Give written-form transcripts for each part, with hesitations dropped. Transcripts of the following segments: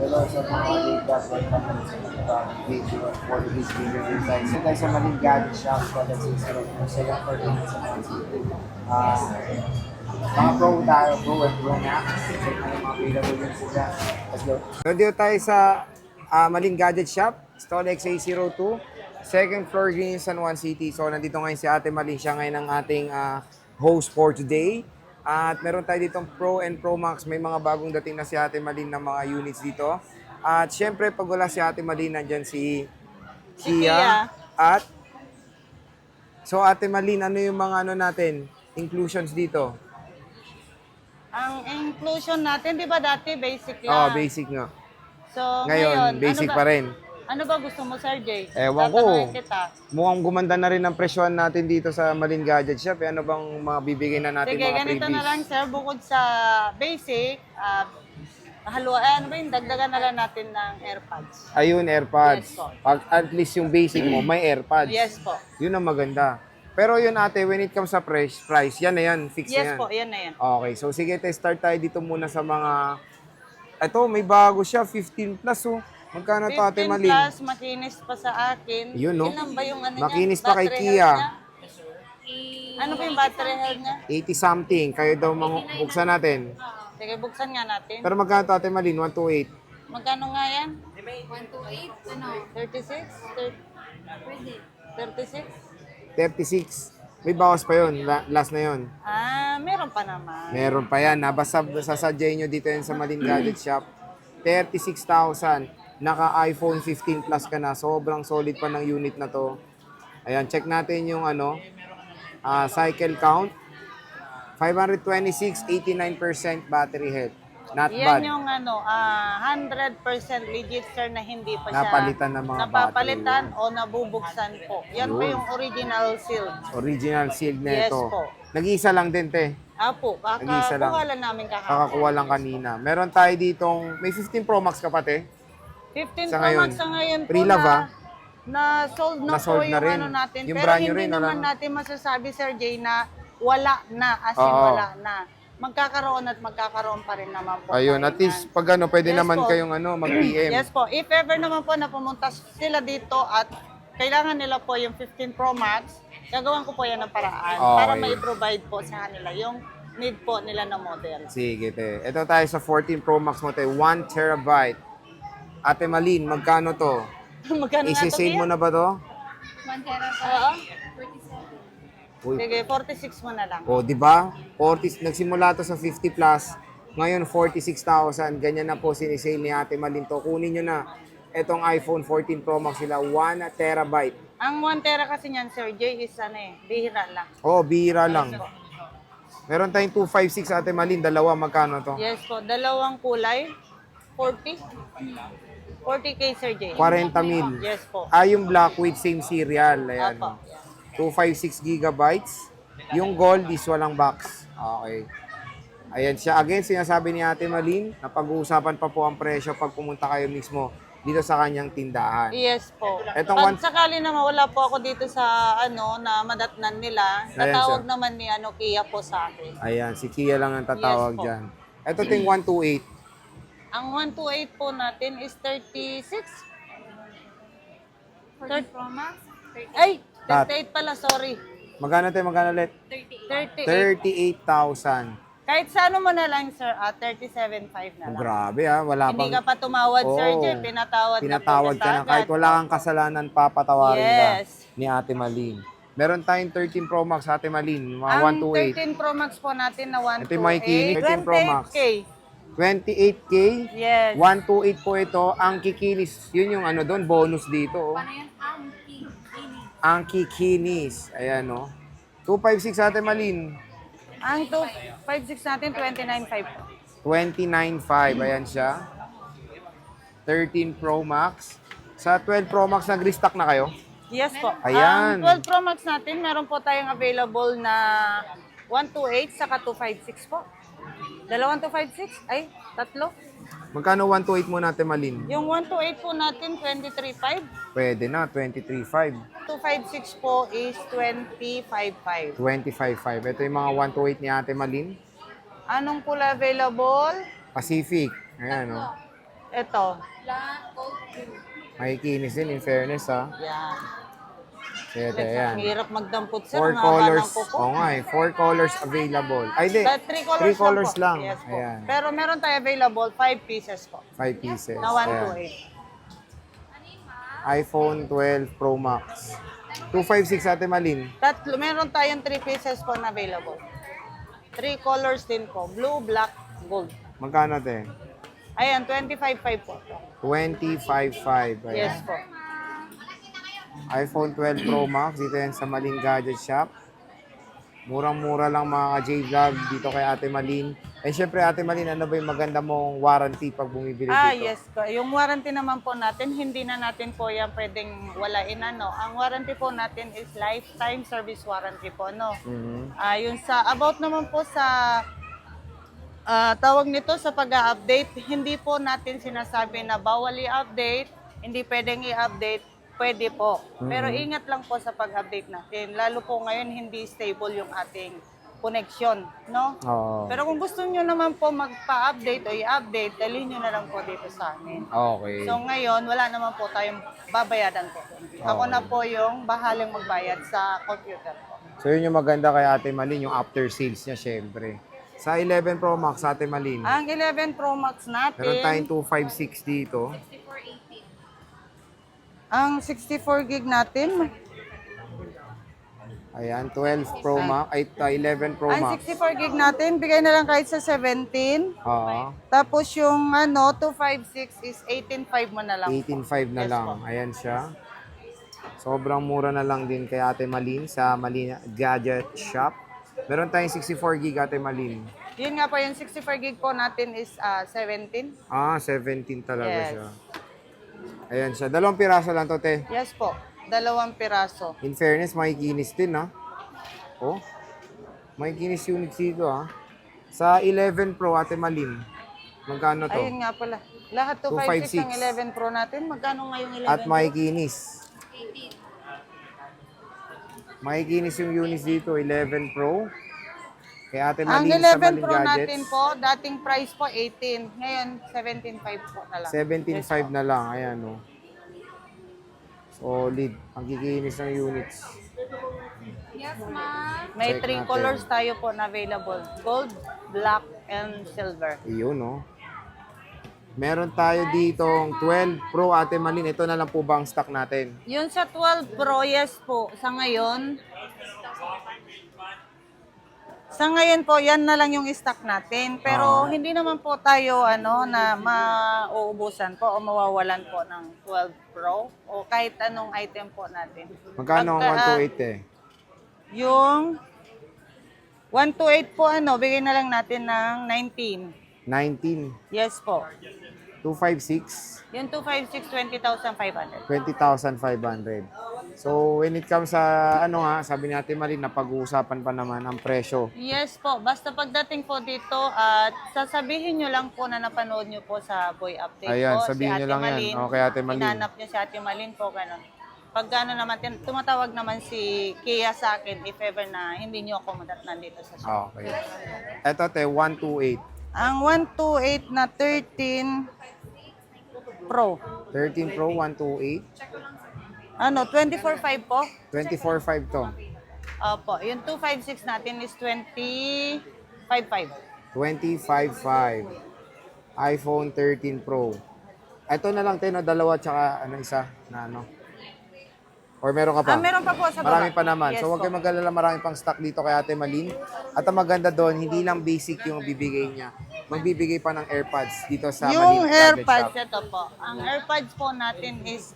dalawa sa mga ligas at video for this video design. So guys, sa Maling Gadget Shop, product 602, second floor din sa mga city. Mga pro tayo, pro and pro na. Check na yung mga available din sila. Let's go. So dito tayo sa Maling Gadget Shop, stall XA02, second floor din San Juan City. So nandito ngayon si Ate Maling, siya ngayon ang ating host for today. At meron tayo ditong Pro and Pro Max. May mga bagong dating na si Ate Malin ng mga units dito. At syempre, pag wala si Ate Malin, nandyan si Kia. At, so Ate Malin, ano yung mga ano natin, inclusions dito? Ang inclusion natin, di ba dati basic lang? Oo, basic nga. So, Ngayon, basic pa rin. Ano ba gusto mo, Sir Jay? Ewan ko. Tatanungin kita. Mukhang gumanda na rin ang presyohan natin dito sa Malin Gadget Shop. Ano bang mabibigay na natin Sige, mga ganito freebies? na lang, Sir. Bukod sa basic, ano ba yung dagdagan na lang natin ng AirPods. Ayun, AirPods. Yes po. Pag at least yung basic mo, may AirPods. Yes po. Yun ang maganda. Pero yun ate, when it comes sa price, yan na yan, fix na Yes yan. po, yan na yan. Okay, so sige, start tayo dito muna sa mga... Ito, may bago siya, 15 plus oh. Magkano to ate 15 Malin? plus, makinis pa sa akin. Yun no? Ilan ba yung ano Makinis niya? pa kay Battery Kia. health niya? Ano pa yung battery health niya? 80 something, kayo daw buksan natin. Sige, buksan nga natin. Pero magkano to ate Malin? 128. Magkano nga yan? 128, ano? 36? Pwede. 36? 36. May bawas pa yun, last na yun. Meron pa naman. Meron pa yan, basta sasadyay nyo dito yan sa Malin Gadget Shop. 36,000. Naka-iPhone 15 Plus ka na. Sobrang solid pa ng unit na to. Ayan, check natin yung ano, cycle count. 526, 89% battery health. Not bad. Yan yung ano, 100% legit sir na hindi pa siya Napalitan ng mga napapalitan o nabubuksan po. Yan Yun. pa yung original seal. Original sealed na Yes ito. po. Nag-iisa lang din, te. Apo, Nag-iisa lang. kakakuha lang namin kahapon. Kakakuha lang kanina. Meron tayo ditong, may 15 Pro Max ka pa, te? 15 sa Pro ngayon. Max sa ngayon po Pre-love, na sold na Na-sold po na yung rin. ano natin. Yung Pero brand new hindi rin, wala naman na. natin masasabi Sir Jay na wala na, as in Oo. wala na. Magkakaroon at magkakaroon pa rin naman po. Ayun, tayo at least niyan. pag ano, pwede Yes naman po. kayong ano, mag-PM. Yes po. If ever naman po na pumunta sila dito at kailangan nila po yung 15 Pro Max, gagawin ko po yan ng paraan para Okay. mai-provide po sa kanila yung need po nila na model. Sige, te. Ito tayo sa 14 Pro Max mo, te. 1 terabyte. Ate Malin, magkano to? Magkano nga to? Isi-sale mo na ba to? 1 terabyte, Oo. 47. Uy. Sige, 46 mo na lang. O, di ba? 40, nagsimula to sa 50 plus. Ngayon, 46,000. Ganyan na po sinisale ni Ate Malin to. Kunin nyo na. Itong iPhone 14 Pro Max sila, 1 terabyte. Ang 1 tera kasi niyan, Sir Jay, is ano bihira lang. Oh, bihira lang. Meron tayong 256 Ate Malin. Dalawa, magkano to? Yes po, dalawang kulay, 40. 40K, Sir Jay. 40 mil. Yes po. Yung black with same serial. Ayan. Apo. 256 gigabytes. Yung gold is walang box. Okay. Ayan siya. Again, sinasabi ni Ate Malin na pag-uusapan pa po ang presyo pag pumunta kayo mismo dito sa kanyang tindahan. Yes po. Etong Pag one- sakali naman wala po ako dito sa na madatnan nila, Ayan, tatawag sir. naman ni Kia po sa akin. Ayan, si Kia lang ang tatawag Yes po. dyan. Ito ting 128. Ang 128 po natin is 36. 14 Pro Max, 38. Ay, Tat. 38 pala, sorry. Magkano tayo? Magkano ulit? 38. 38,000. Kahit sa ano mo na lang, sir, 37.5 na lang. Grabe wala Hindi pang... ka pa tumawad, Sir Oo. Jay. Pinatawad Pinatawad na po ka na. agad. Kahit wala kang kasalanan, papatawarin Yes. ka ni Ate Malin. Meron tayong 13 Pro Max Ate Malin, mga Ang 128. 13 Pro Max po natin na 128. Ito yung makikinig, 13 Pro Max. 28K. 28K, Yes. 128 po ito. Ang kikinis, yun yung ano doon, bonus dito. Oh. Paano yan? Ini. Ang kikinis. Ayan, no. 256 Ate Malin. Ang 256 natin, 29.5 po. 29.5. Ayan siya. 13 Pro Max. Sa 12 Pro Max, nag-restock na kayo? Yes po. Ayan. Ang 12 Pro Max natin, meron po tayong available na 128 saka 256 po. Dalawang 256? Ay, tatlo. Magkano 128 mo Ate Malin? Yung 128 po natin, 23.5. Pwede na, 23.5. 256 po is 25.5. 25.5. Ito yung mga 128 ni Ate Malin. Anong pula available? Pacific. Ayan, no. Ito. Black, gold, blue. Makikinis din, in fairness, ha. Yan. So, ito, Ang yan. hirap magdampot, sir. 4 Ang haba colors. ng kuko. Oo nga, 4 colors available. Ay, di. But 3 colors, 3 colors lang. Yes po. Ayan. Pero meron tayo available 5 pieces po. 5 pieces. Na 128. iPhone 12 Pro Max. 256 Ate Malin. Meron tayong 3 pieces po na available. 3 colors din po. Blue, black, gold. Magkano, te? Ayan, 25.5 po. 25.5. Ayan. Yes po. iPhone 12 Pro Max. Dito yan sa Malin Gadget Shop. Murang-mura lang mga ka-J-Vlog dito kay Ate Malin. Eh, syempre, Ate Malin, ano ba yung maganda mong warranty pag bumibili dito? Yes po. Yung warranty naman po natin, hindi na natin po yan pwedeng walain, ano. Ang warranty po natin is lifetime service warranty po, no. Mhm. Yung sa, about naman po sa, tawag nito sa pag-update, hindi po natin sinasabi na bawal i-update, hindi pwedeng i-update, pwede po. Pero ingat lang po sa pag-update natin. Lalo po ngayon, hindi stable yung ating connection, no? Oo. Pero kung gusto nyo naman po magpa-update o i-update, dalhin nyo na lang po dito sa amin. Okay. So ngayon, wala naman po tayong babayadan po. Ako na po yung bahalang magbayad sa computer po. So, yun yung maganda kay Ate Malin, yung after sales niya, syempre. Sa 11 Pro Max, Ate Malin, Ang 11 Pro Max meron natin, tayong 256 dito. 6418. ang 64 gig natin, Ayan, 12 Pro Max, ay 11 Pro ang Max. 64 gig natin, bigay na lang kahit sa 17. Oo. Tapos yung 256 is 18.5 mo na lang. 18.5 na Yes lang. po. Ayan siya. Sobrang mura na lang din kay Ate Malin sa Malin Gadget Shop. Meron tayong 64 gig Ate Malin. Yun nga po, yung 64 gig po natin is 17. 17 talaga Yes. siya. Ayan siya. 2 piraso lang to, te. Yes po, 2 piraso. In fairness, makikinis din, ha? Oh, makikinis units dito, ha? Sa 11 Pro, Ate Malin, magkano to? Ayun nga pala. Lahat 256 ang 256. 11 Pro natin. Magkano nga yung 11 At Pro? makikinis. Makikinis yung units dito, 11 Pro. Kay Ate Ang Malin sa 11 Malin Pro Gadgets. natin po, dating price po 18. Ngayon, 17.5 po na lang. 17.5 na lang. Ayan, oh. Solid. Ang kikinis ng units. Yes, ma'am. May Check 3 natin. colors tayo po na available. Gold, black, and silver. Iyon, oh. Meron tayo ditong 12 Pro, Ate Malin. Ito na lang po ba ang stock natin? Yun sa 12 Pro, yes po. Sa ngayon po, yan na lang yung stock natin. Pero hindi naman po tayo na mauubusan po o mawawalan po ng 12 Pro o kahit anong item po natin. Magkano ang Pagka, 128 eh? Yung 128 po, bigay na lang natin ng 19. 19. Yes po. 256. Yung 256, 20,500. 20,500. So, when it comes sa, sabi natin Malin, napag-uusapan pa naman ang presyo. Yes po. Basta pagdating po dito at sasabihin nyo lang po na napanood nyo po sa Boy Update Ayan, po. sabihin si nyo Ate lang yan. Malin. Okay, Ate Malin. Hinanap nyo si Ate Malin po, ganun. Pag gano'n naman, tumatawag naman si Kia sa akin if ever na hindi nyo ako nandito sa shop. Okay. Ito, te, 128. Ang 128 na 13 Pro. 13 Pro, 128. 24.5 po. 24.5 to. Opo. Yung 256 natin is 25.5. 25.5. iPhone 13 Pro. Ito na lang, te, no, dalawa tsaka isa na Or meron ka pa? Meron pa po sa baba. Marami pa naman. Yes So, huwag po. kayong mag-alala, marami pang stock dito kay Ate Malin. At ang maganda doon, hindi lang basic yung bibigay niya. Magbibigay pa ng AirPods dito sa Yung Malin Gadget AirPods, Shop. ito po. Ang AirPods po natin is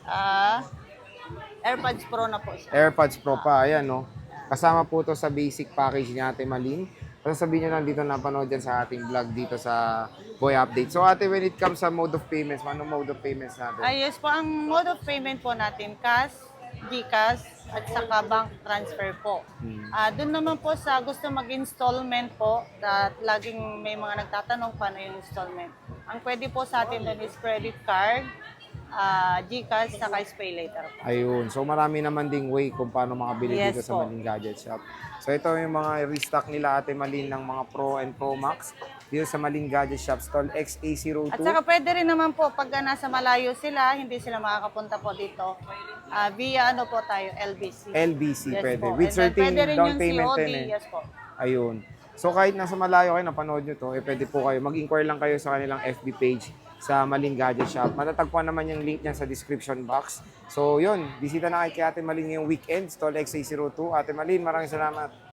AirPods Pro na po siya. AirPods Pro pa, ayan, no? Kasama po to sa basic package ni Ate Malin. Basta sabihin nyo lang dito, napanood yan sa ating vlog dito sa Boy Update. So, Ate, when it comes sa mode of payments, anong mode of payments natin? Yes po, ang mode of payment po natin, cash, GCash, at saka bank transfer po. Doon naman po sa gusto mag-installment po, at laging may mga nagtatanong paano yung installment. Ang pwede po sa atin doon is credit card, GCash, saka pay later po. Ayun. So, marami naman ding way kung paano makabili Yes dito sa po. Malin Gadget Shop. So, ito yung mga restock nila Ate Malin ng mga Pro and Pro Max. dito sa Maling Gadget Shop, stall XA02. At saka pwede rin naman po pag nasa malayo sila, hindi sila makakapunta po dito. Via ano po tayo, LBC. LBC, Yes pwede. po. With And then certain pwede rin down yung payment COD, din eh. yes po. Ayun. So kahit nasa malayo kayo, napanood nyo to, pwede po kayo, mag-inquire lang kayo sa kanilang FB page sa Maling Gadget Shop. Matatagpuan naman yung link niyan sa description box. So yun, bisita na kay Ate Malin ngayong weekend, stall XA02. Ate Malin, maraming salamat.